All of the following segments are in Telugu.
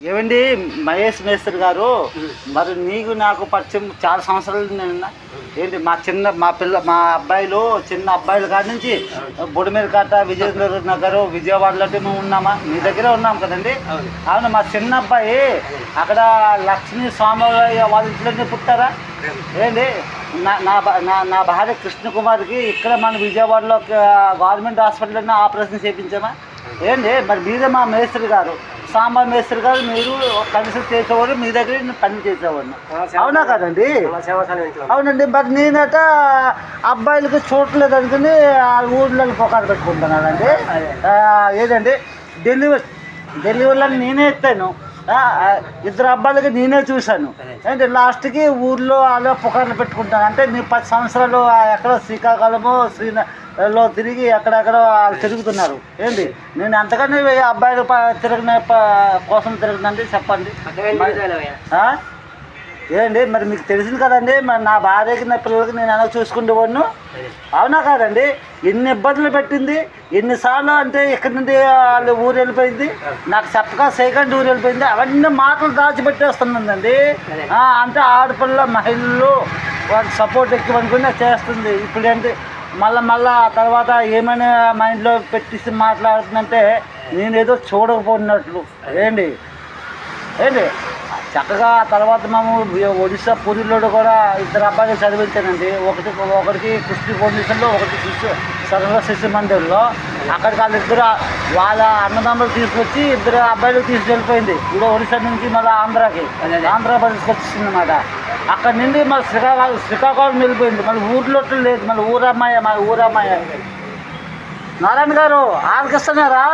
ఏమండి మహేష్ మేస్త్రి గారు, మరి నీకు నాకు పరిచయం చాలా సంవత్సరాలు నేను ఏంటి మా అబ్బాయిలు చిన్న అబ్బాయిల కాడి నుంచి బొడిమేర కాట విజయేంద్ర నగర్ విజయవాడలో మేము ఉన్నామా, మీ దగ్గరే ఉన్నాం కదండి. అవును, మా చిన్న అబ్బాయి అక్కడ లక్ష్మీ స్వామి వాళ్ళ ఇంట్లోనే పుట్టారా ఏంటి. నా భార్య కృష్ణకుమార్కి ఇక్కడ మన విజయవాడలో గవర్నమెంట్ హాస్పిటల్లోనే ఆపరేషన్ చేయించామా ఏంటి. మరి మీరే మా మేస్త్రి గారు, సాంబార్ మేస్త్రి గారు, మీరు కలిసి చేసేవాడు, మీ దగ్గర పని చేసేవాడిని, అవునా కదండి. అవునండి. మరి నేనట అబ్బాయిలకి చూడలేదు అనుకుని ఆ ఊళ్ళో పొకారు పెట్టుకుంటున్నానండి. ఏదండి డెలివరీలో నేనే ఎత్తాను, ఇద్దరు అబ్బాయిలకి నేనే చూశాను. అంటే లాస్ట్కి ఊర్లో అలా పుకార్లు పెట్టుకుంటాను. అంటే మీరు 10 సంవత్సరాలు ఎక్కడో శ్రీకాకుళము శ్రీనగర్లో తిరిగి ఎక్కడెక్కడో తిరుగుతున్నారు ఏంటి. నేను అంతకన్నా అబ్బాయిలు తిరగని కోసం తిరగనండి, చెప్పండి ఏంటి. మరి మీకు తెలిసింది కదండి, మరి నా భార్యకి నా పిల్లలకి నేను ఎలా చూసుకుంటేవాడిను, అవునా కాదండి. ఎన్ని ఇబ్బందులు పెట్టింది, ఎన్నిసార్లు అంటే ఇక్కడి నుండి వాళ్ళు ఊరు వెళ్ళిపోయింది, నాకు చెప్పక సెకండ్ ఊరు వెళ్ళిపోయింది, అవన్నీ మాటలు దాచిపెట్టేస్తుందండి. అంటే ఆడపిల్ల మహిళలు వాళ్ళ సపోర్ట్ ఎక్కువ అనుకుని చేస్తుంది. ఇప్పుడు ఏంటి మళ్ళా తర్వాత ఏమైనా మైండ్లో పెట్టేసి మాట్లాడుతుందంటే నేనేదో చూడకపోయినట్లు ఏంటి. చక్కగా తర్వాత మేము ఒడిశా పూరిలో కూడా ఇద్దరు అబ్బాయిలు చదివించానండి. ఒకరికి కృష్ణ ఫౌండేషన్లో, ఒకటి సర్వ శిశు మందిర్లో. అక్కడికి వాళ్ళిద్దరు వాళ్ళ అన్నదమ్ములు తీసుకొచ్చి ఇద్దరు అబ్బాయిలు తీసుకెళ్ళిపోయింది. ఇప్పుడు ఒడిశా నుంచి మళ్ళీ ఆంధ్రప్రదేశ్కి వచ్చింది అన్నమాట. అక్కడి నుండి మళ్ళీ శ్రీకాకుళం వెళ్ళిపోయింది. మళ్ళీ ఊర్లో లేదు, మళ్ళీ ఊరమ్మాయి నారాయణ గారు ఆలకిస్తున్నారా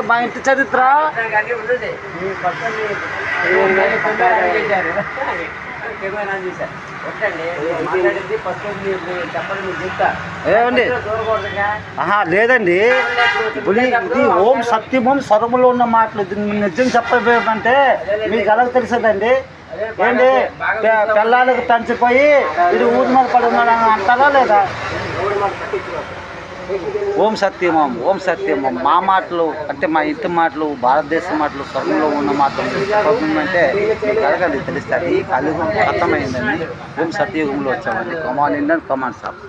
మా ఇంటి చరిత్ర. ఏమండి లేదండి, ఇప్పుడు ఇది ఓం సత్యమోం సర్వములో ఉన్న మాటలు నిజం చెప్పమంటే మీకు ఎలా తెలుస్తుందండి ఏంటి. పిల్లలకు పెంచిపోయి ఇది ఊరి మీద పడి ఉన్నాడని అంటారా లేదా. ఓం సత్యమోం మా మాటలు అంటే మా ఇంటి మాటలు, భారతదేశం మాటలు, స్వర్గంలో ఉన్న మాటలు అంటే మీకు అడగండి తెలుస్తుంది. ఈ కలియుగం ఖతమైందండి. ఓం సత్యయుగంలో వచ్చామండి. కమాన్ ఇండియన్, కమాన్ సాబ్.